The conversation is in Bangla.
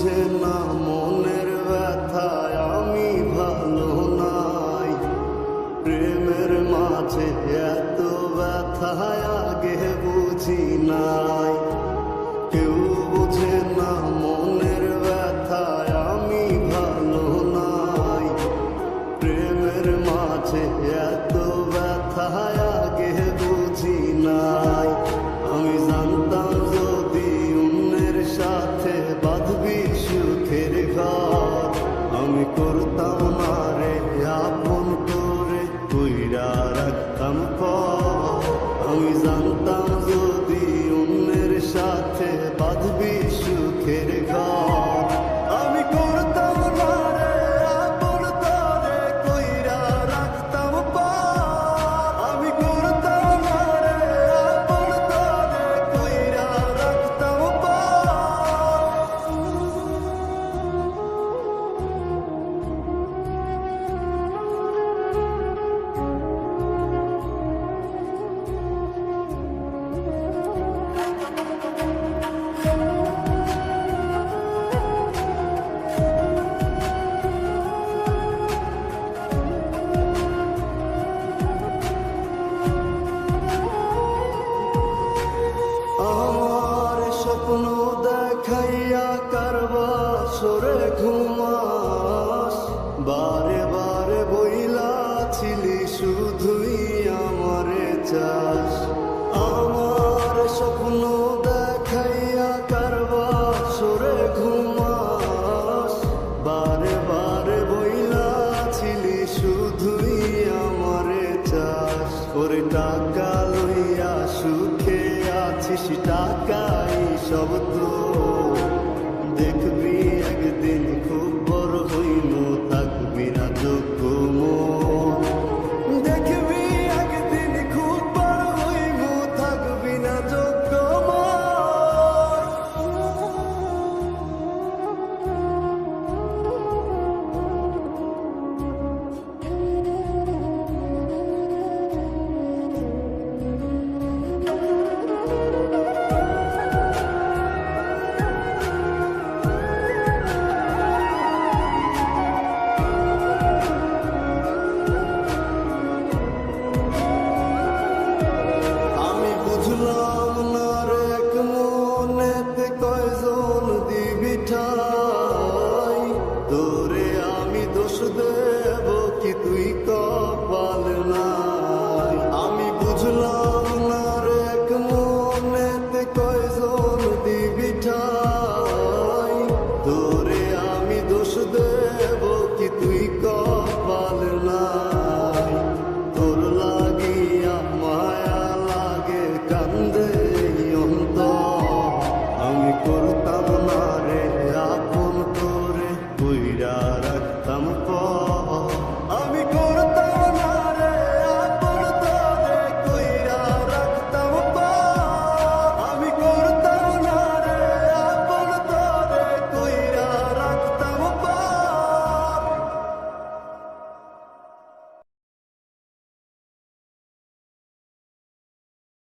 বুঝে না মনের ব্যথায় আমি ভালো নাই। প্রেমের মাঝে এত ব্যথায় আগে বুঝি নাই। কেউ বুঝে না মনের ব্যথায় আমি ভালো নাই। প্রেমের মাঝে এত ব্যথায় আগে বুঝি নাই। আমি জানতাম যদি অন্যের সাথে বাঁধবি সুখের ঘর, আমি করতাম না রে আপন করে কইরা রাখতাম পর। আমি জানতাম যদি অন্যের সাথে বাঁধবি সুখের ঘর, আমি করতাম না রে আপন করে কইরা রাখতাম পর। আমি করতাম না রে আপন করে কইরা রাখতাম পর। আমার স্বপ্ন দেখাইয়া কারবা সরে ঘুমাস, বারে বারে বইলা ছিলি শুধুই আমারে চাস। আমার স্বপ্ন দেখাইয়া কারবা সরে ঘুমাস, বারে বারে বইলা ছিলি শুধুই আমারে চাস। ওরে টাকা লইয়া সুখে আছিস, টাকাই সব তো দেখবি একদিন খুব বড় হইল, থাকবি না যোগ্য মন। দেখবি একদিন খুব বড় হইল, থাকবি না যোগ্য মন। বুঝলাম না রে এক মনেতে কয়জন দিবি ঠাই, তোরে আমি দোষ দেব কি তুই কপাল নাই। আমি বুঝলাম না রে এক মনেতে কয়জন দিবি ঠাই, তোরে আমি দোষ দেব কি তুই কপাল নাই। তোর লাগিয়া মায়া লাগে কান্দে অন্তর, আমি করতে